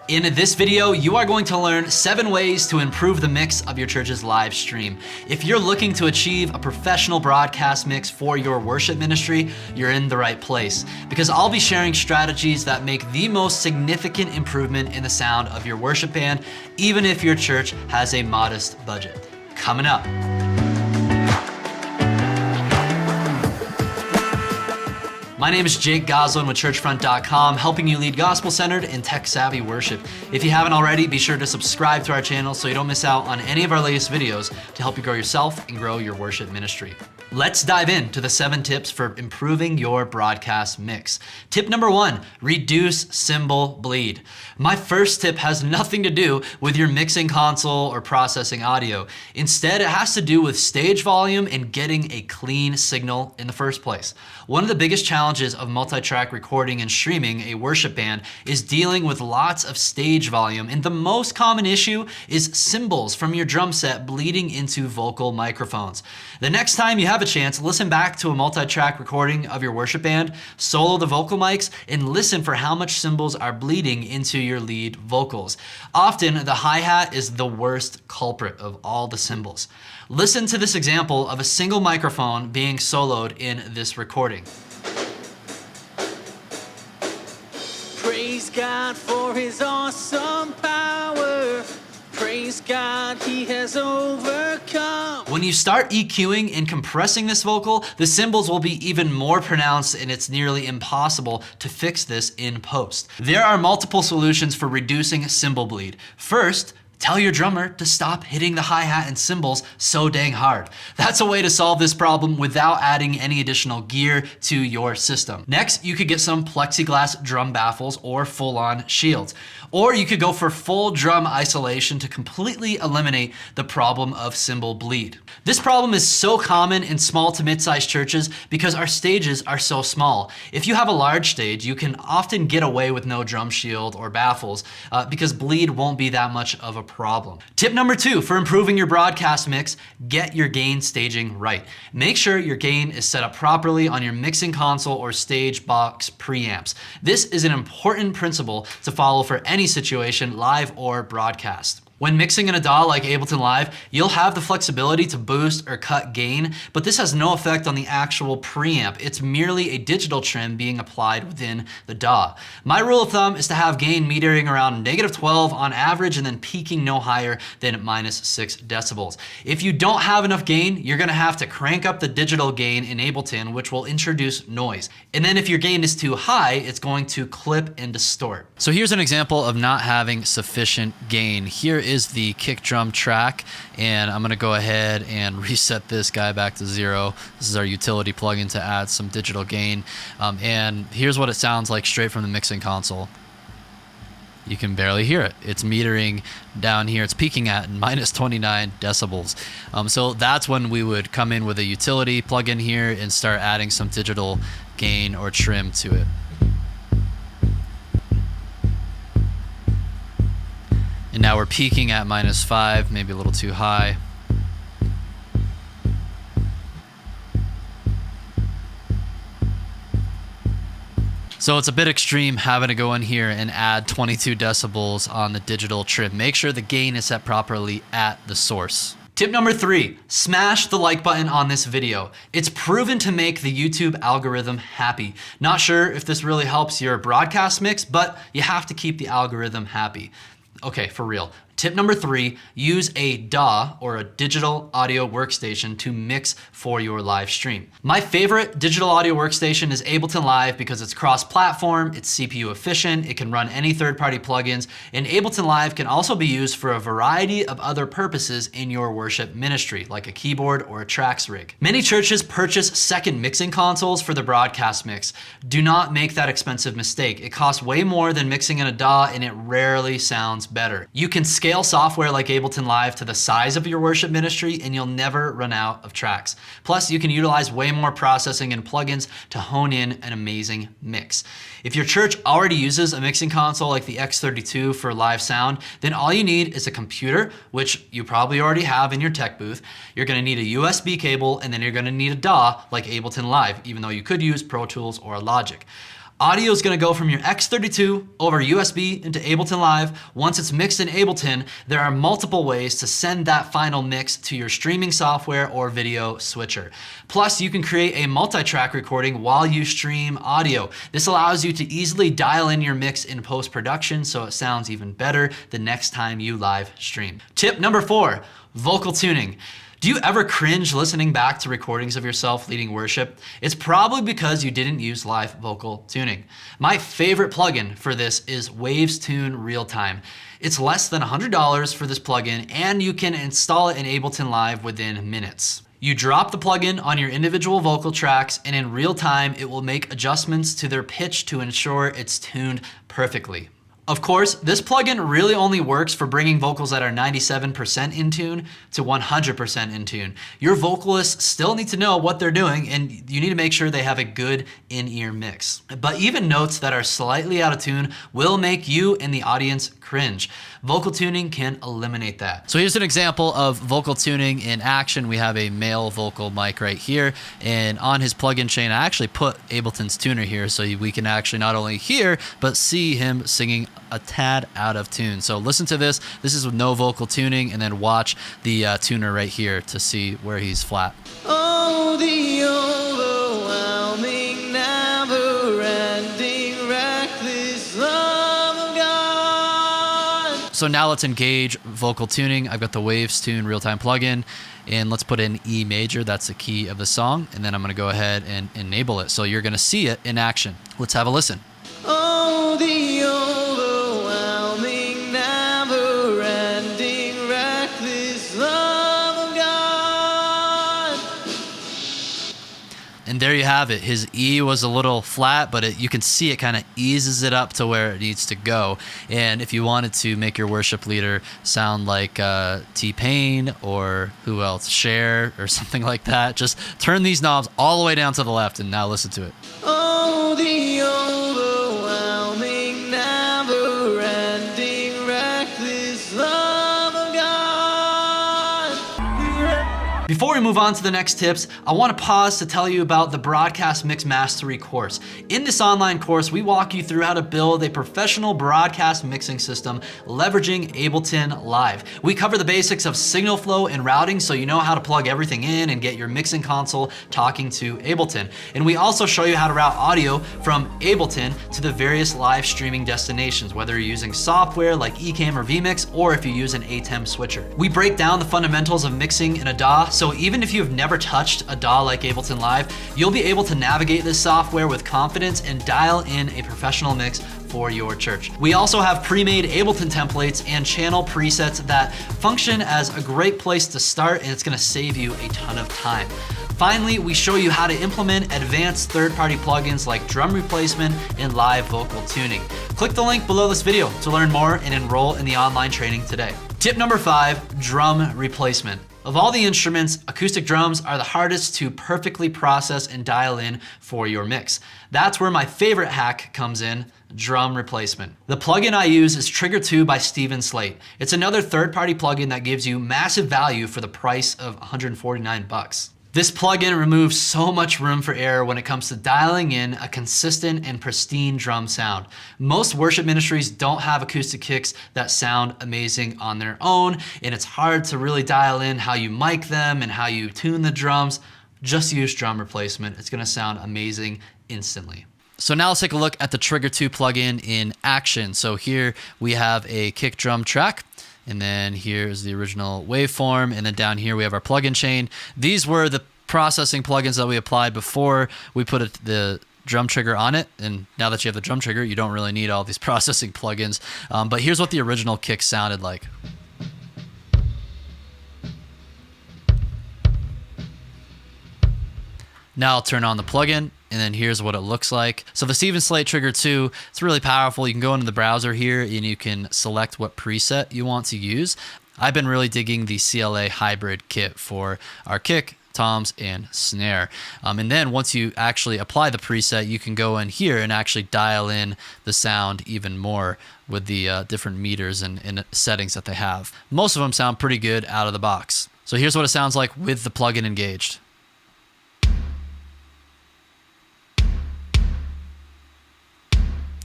In this video, you are going to learn 7 ways to improve the mix of your church's live stream. If you're looking to achieve a professional broadcast mix for your worship ministry, you're in the right place, because I'll be sharing strategies that make the most significant improvement in the sound of your worship band, even if your church has a modest budget. Coming up. My name is Jake Goslin with Churchfront.com, helping you lead gospel-centered and tech-savvy worship. If you haven't already, be sure to subscribe to our channel so you don't miss out on any of our latest videos to help you grow yourself and grow your worship ministry. Let's dive into the 7 tips for improving your broadcast mix. Tip number 1, reduce cymbal bleed. My first tip has nothing to do with your mixing console or processing audio. Instead, it has to do with stage volume and getting a clean signal in the first place. One of the biggest challenges of multi-track recording and streaming a worship band is dealing with lots of stage volume, and the most common issue is cymbals from your drum set bleeding into vocal microphones. The next time you have a chance, listen back to a multi-track recording of your worship band, solo the vocal mics, and listen for how much cymbals are bleeding into your lead vocals. Often, the hi-hat is the worst culprit of all the cymbals. Listen to this example of a single microphone being soloed in this recording. Praise God for his awesome power. Praise God, he has overcome. When you start EQing and compressing this vocal, the cymbals will be even more pronounced, and it's nearly impossible to fix this in post. There are multiple solutions for reducing cymbal bleed. First, tell your drummer to stop hitting the hi-hat and cymbals so dang hard. That's a way to solve this problem without adding any additional gear to your system. Next, you could get some plexiglass drum baffles or full-on shields. Or you could go for full drum isolation to completely eliminate the problem of cymbal bleed. This problem is so common in small to mid-sized churches because our stages are so small. If you have a large stage, you can often get away with no drum shield or baffles because bleed won't be that much of a problem. Tip number 2 for improving your broadcast mix, get your gain staging right. Make sure your gain is set up properly on your mixing console or stage box preamps. This is an important principle to follow for any situation, live or broadcast. When mixing in a DAW like Ableton Live, you'll have the flexibility to boost or cut gain, but this has no effect on the actual preamp. It's merely a digital trim being applied within the DAW. My rule of thumb is to have gain metering around -12 on average and then peaking no higher than -6 decibels. If you don't have enough gain, you're gonna have to crank up the digital gain in Ableton, which will introduce noise. And then if your gain is too high, it's going to clip and distort. So here's an example of not having sufficient gain. Here is the kick drum track, and I'm gonna go ahead and reset this guy back to 0. This is our utility plugin to add some digital gain. And here's what it sounds like straight from the mixing console. You can barely hear it. It's metering down here. It's peaking at -29 decibels. So that's when we would come in with a utility plugin here and start adding some digital gain or trim to it. And now we're peaking at -5, maybe a little too high. So it's a bit extreme having to go in here and add 22 decibels on the digital trim. Make sure the gain is set properly at the source. Tip number 3, smash the like button on this video. It's proven to make the YouTube algorithm happy. Not sure if this really helps your broadcast mix, but you have to keep the algorithm happy. Okay, for real. Tip number 3, use a DAW or a digital audio workstation to mix for your live stream. My favorite digital audio workstation is Ableton Live because it's cross-platform, it's CPU efficient, it can run any third-party plugins, and Ableton Live can also be used for a variety of other purposes in your worship ministry, like a keyboard or a tracks rig. Many churches purchase second mixing consoles for the broadcast mix. Do not make that expensive mistake. It costs way more than mixing in a DAW, and it rarely sounds better. You can scale software like Ableton Live to the size of your worship ministry, and you'll never run out of tracks. Plus, you can utilize way more processing and plugins to hone in an amazing mix. If your church already uses a mixing console like the X32 for live sound, then all you need is a computer, which you probably already have in your tech booth. You're gonna need a USB cable, and then you're gonna need a DAW like Ableton Live, even though you could use Pro Tools or Logic. Audio is going to go from your X32 over USB into Ableton Live. Once it's mixed in Ableton, there are multiple ways to send that final mix to your streaming software or video switcher. Plus, you can create a multi-track recording while you stream audio. This allows you to easily dial in your mix in post-production so it sounds even better the next time you live stream. Tip number 4, vocal tuning. Do you ever cringe listening back to recordings of yourself leading worship? It's probably because you didn't use live vocal tuning. My favorite plugin for this is Waves Tune Real Time. It's less than $100 for this plugin, and you can install it in Ableton Live within minutes. You drop the plugin on your individual vocal tracks, and in real time, it will make adjustments to their pitch to ensure it's tuned perfectly. Of course, this plugin really only works for bringing vocals that are 97% in tune to 100% in tune. Your vocalists still need to know what they're doing, and you need to make sure they have a good in-ear mix. But even notes that are slightly out of tune will make you and the audience cringe. Vocal tuning can eliminate that. So here's an example of vocal tuning in action. We have a male vocal mic right here, and on his plugin chain, I actually put Ableton's tuner here so we can actually not only hear, but see him singing a tad out of tune. So listen to this. This is with no vocal tuning, and then watch the tuner right here to see where he's flat. Oh, the overwhelming, never-ending, reckless love of God. So now let's engage vocal tuning. I've got the Waves Tune Real-Time plugin, and let's put in E major. That's the key of the song, and then I'm going to go ahead and enable it. So you're going to see it in action. Let's have a listen. Oh, the overwhelming, never-ending, reckless love of God. And there you have it. His E was a little flat, but you can see it kind of eases it up to where it needs to go. And if you wanted to make your worship leader sound like T-Pain or who else, Cher or something like that, just turn these knobs all the way down to the left, and now listen to it. Oh, the overwhelming, never-ending, reckless love of God. Before we move on to the next tips, I want to pause to tell you about the Broadcast Mix Mastery course. In this online course, we walk you through how to build a professional broadcast mixing system leveraging Ableton Live. We cover the basics of signal flow and routing so you know how to plug everything in and get your mixing console talking to Ableton. And we also show you how to route audio from Ableton to the various live streaming destinations, whether you're using software like Ecamm or vMix, or if you use an ATEM switcher. We break down the fundamentals of mixing in a DAW, so even if you've never touched a DAW like Ableton Live, you'll be able to navigate this software with confidence and dial in a professional mix for your church. We also have pre-made Ableton templates and channel presets that function as a great place to start, and it's gonna save you a ton of time. Finally, we show you how to implement advanced third-party plugins like drum replacement and live vocal tuning. Click the link below this video to learn more and enroll in the online training today. Tip number 5, drum replacement. Of all the instruments, acoustic drums are the hardest to perfectly process and dial in for your mix. That's where my favorite hack comes in, drum replacement. The plugin I use is Trigger 2 by Steven Slate. It's another third-party plugin that gives you massive value for the price of $149. This plugin removes so much room for error when it comes to dialing in a consistent and pristine drum sound. Most worship ministries don't have acoustic kicks that sound amazing on their own, and it's hard to really dial in how you mic them and how you tune the drums. Just use drum replacement. It's gonna sound amazing instantly. So now let's take a look at the Trigger 2 plugin in action. So here we have a kick drum track. And then here's the original waveform. And then down here we have our plugin chain. These were the processing plugins that we applied before we put the drum trigger on it. And now that you have the drum trigger, you don't really need all these processing plugins. But here's what the original kick sounded like. Now I'll turn on the plugin, and then here's what it looks like. So the Steven Slate Trigger 2, it's really powerful. You can go into the browser here and you can select what preset you want to use. I've been really digging the CLA hybrid kit for our kick, toms, and snare. And then once you actually apply the preset, you can go in here and actually dial in the sound even more with the different meters and settings that they have. Most of them sound pretty good out of the box. So here's what it sounds like with the plugin engaged.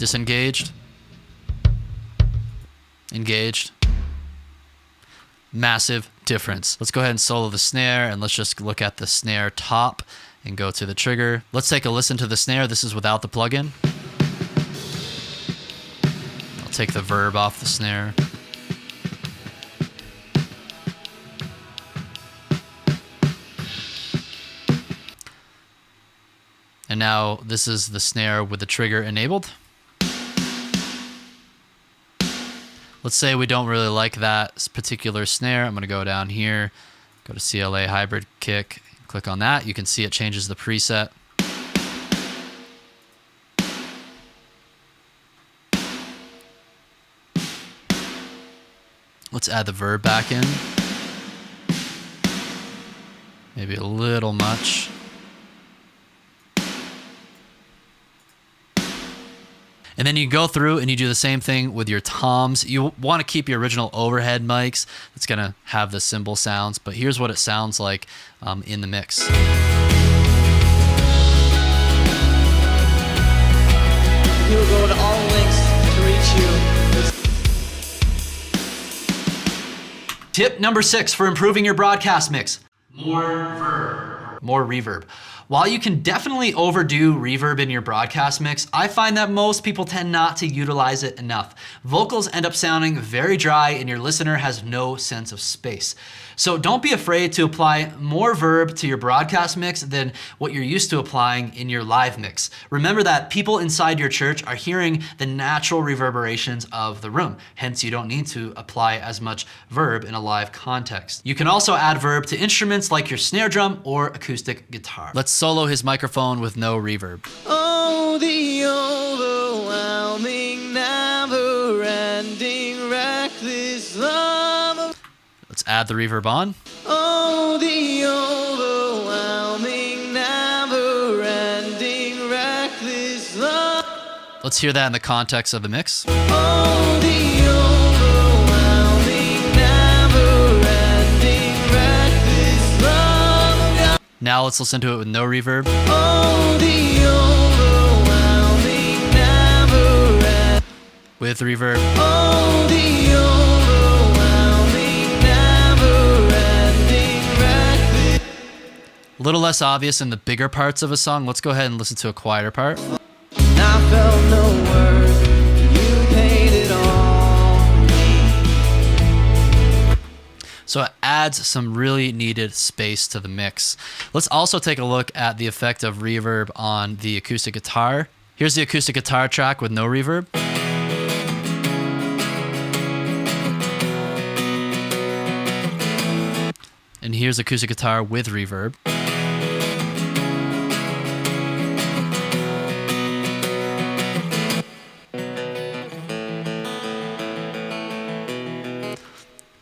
Disengaged. Engaged. Massive difference. Let's go ahead and solo the snare, and let's just look at the snare top and go to the trigger. Let's take a listen to the snare. This is without the plugin. I'll take the verb off the snare. And now this is the snare with the trigger enabled. Let's say we don't really like that particular snare. I'm going to go down here, go to CLA hybrid kick, click on that. You can see it changes the preset. Let's add the verb back in. Maybe a little much. And then you go through and you do the same thing with your toms. You want to keep your original overhead mics. It's going to have the cymbal sounds, but here's what it sounds like in the mix. We will go to all links to reach you. Tip number 6 for improving your broadcast mix. More verb. More reverb. While you can definitely overdo reverb in your broadcast mix, I find that most people tend not to utilize it enough. Vocals end up sounding very dry and your listener has no sense of space. So don't be afraid to apply more verb to your broadcast mix than what you're used to applying in your live mix. Remember that people inside your church are hearing the natural reverberations of the room. Hence, you don't need to apply as much verb in a live context. You can also add verb to instruments like your snare drum or acoustic guitar. Let's solo his microphone with no reverb. Oh, the overwhelming, never-ending, reckless love of... Let's add the reverb on. Oh, the overwhelming, never-ending, reckless love. Let's hear that in the context of the mix. Oh, the overwhelming, never-ending, reckless love. Now let's listen to it with no reverb. Oh, the overwhelming, never-ending. With reverb. Oh, the overwhelming, never-ending, reckless. A little less obvious in the bigger parts of a song. Let's go ahead and listen to a quieter part. I felt no worth, you paid it all for me. So it adds some really needed space to the mix. Let's also take a look at the effect of reverb on the acoustic guitar. Here's the acoustic guitar track with no reverb. And here's acoustic guitar with reverb.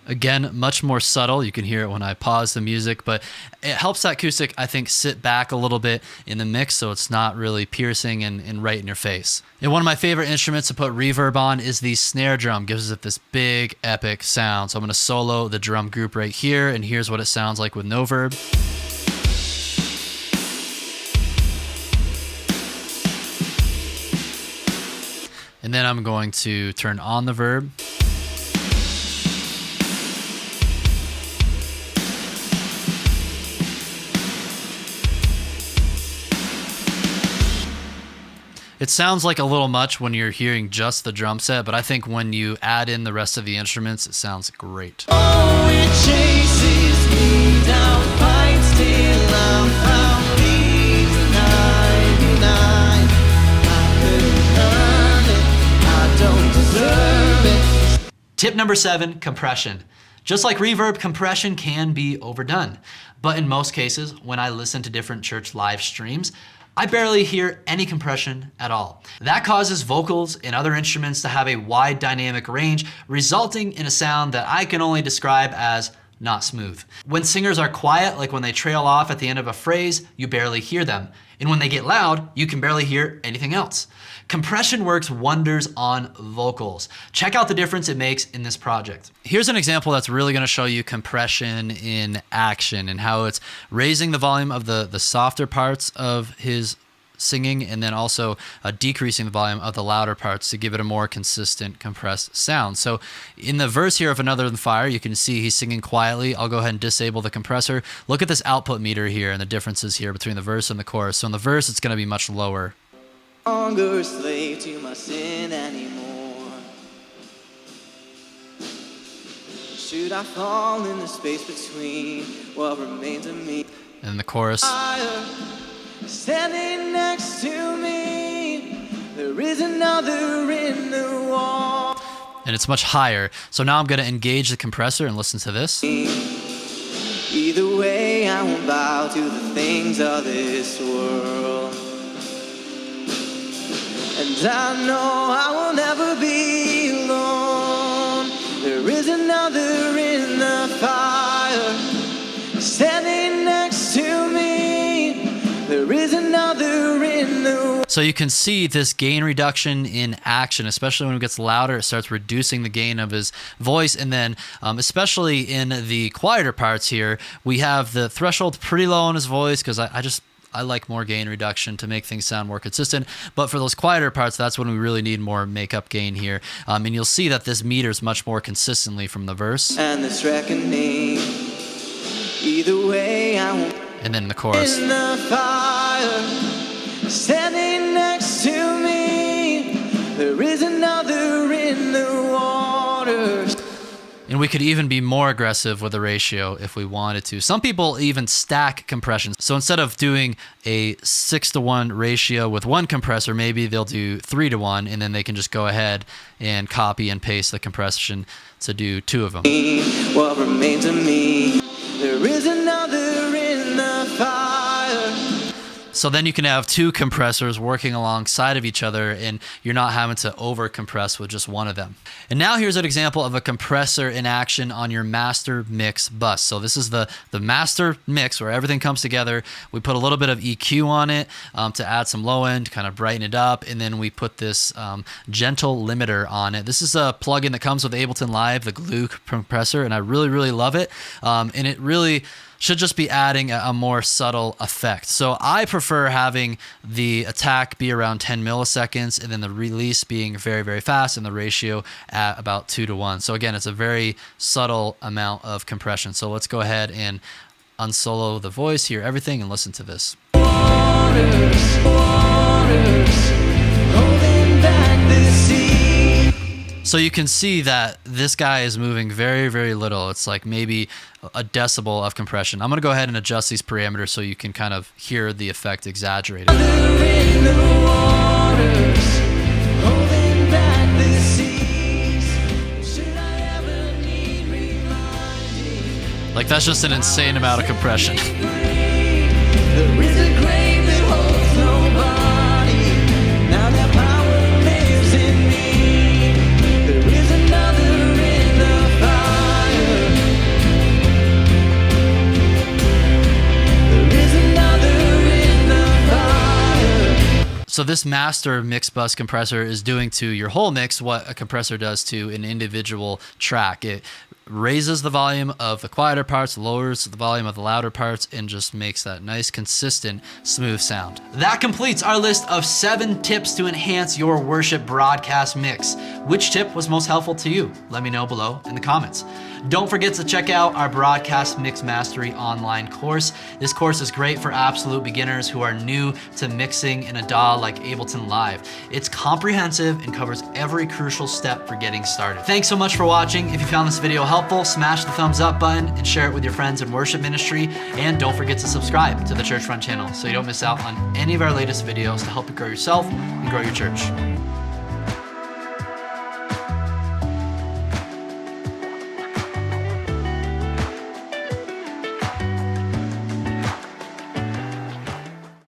Again, much more subtle. You can hear it when I pause the music, but it helps that acoustic, I think, sit back a little bit in the mix so it's not really piercing and right in your face. And one of my favorite instruments to put reverb on is the snare drum. Gives it this big, epic sound. So I'm going to solo the drum group right here, and here's what it sounds like with no verb. And then I'm going to turn on the verb. It sounds like a little much when you're hearing just the drum set, but I think when you add in the rest of the instruments, it sounds great. Oh, it chases me down, fights till I'm found, leaves 99. I couldn't earn it, I don't deserve it. Tip number 7, compression. Just like reverb, compression can be overdone. But in most cases, when I listen to different church live streams, I barely hear any compression at all. That causes vocals and other instruments to have a wide dynamic range, resulting in a sound that I can only describe as not smooth. When singers are quiet, like when they trail off at the end of a phrase, you barely hear them. And when they get loud, you can barely hear anything else. Compression works wonders on vocals. Check out the difference it makes in this project. Here's an example that's really gonna show you compression in action and how it's raising the volume of the softer parts of his singing, and then also decreasing the volume of the louder parts to give it a more consistent compressed sound. So in the verse here of Another Than Fire, you can see he's singing quietly. I'll go ahead and disable the compressor. Look at this output meter here and the differences here between the verse and the chorus. So in the verse, it's going to be much lower. Longer slave to my sin anymore. Should I fall in the space between what remains of me? And the chorus. Standing next to me, there is another in the wall. And it's much higher. So now I'm going to engage the compressor and listen to this. Either way, I won't bow to the things of this world. And I know I will never be alone. There is another in the fire, standing next to me. There is another in the... So you can see this gain reduction in action, especially when it gets louder, it starts reducing the gain of his voice. And then especially in the quieter parts here, we have the threshold pretty low on his voice because I like more gain reduction to make things sound more consistent. But for those quieter parts, that's when we really need more makeup gain here. And you'll see that this meters much more consistently from the verse. And this reckoning, either way, I won't... And then the chorus. In the fire, standing next to me, there is another in the waters. And we could even be more aggressive with the ratio if we wanted to. Some people even stack compressions. So instead of doing a 6-to-1 ratio with one compressor, maybe they'll do 3-to-1, and then they can just go ahead and copy and paste the compression to do 2 of them. What remains of me, there is another in the fire. So then you can have 2 compressors working alongside of each other, and you're not having to over compress with just one of them. And now here's an example of a compressor in action on your master mix bus. So this is the master mix where everything comes together. We put a little bit of EQ on it to add some low end, kind of brighten it up. And then we put this gentle limiter on it. This is a plugin that comes with Ableton Live, the glue compressor, and I really, really love it. And it really should just be adding a more subtle effect. So I prefer having the attack be around 10 milliseconds and then the release being very, very fast and the ratio at about 2-to-1. So again, it's a very subtle amount of compression. So let's go ahead and unsolo the voice, hear everything, and listen to this. Waters, holding back the sea. So you can see that this guy is moving very, very little. It's like maybe a decibel of compression. I'm going to go ahead and adjust these parameters so you can kind of hear the effect exaggerated. In the waters, holding back the seas. Should I ever need reminding? Like that's just an insane amount of compression. There is a grave that holds nobody. Now that power lives in me. There is another in the fire. There is another in the fire. So this master mix bus compressor is doing to your whole mix what a compressor does to an individual track. It raises the volume of the quieter parts, lowers the volume of the louder parts, and just makes that nice, consistent, smooth sound. That completes our list of 7 tips to enhance your worship broadcast mix. Which tip was most helpful to you? Let me know below in the comments. Don't forget to check out our Broadcast Mix Mastery online course. This course is great for absolute beginners who are new to mixing in a DAW like Ableton Live. It's comprehensive and covers every crucial step for getting started. Thanks so much for watching. If you found this video helpful, smash the thumbs up button and share it with your friends in worship ministry. And don't forget to subscribe to the Churchfront channel so you don't miss out on any of our latest videos to help you grow yourself and grow your church.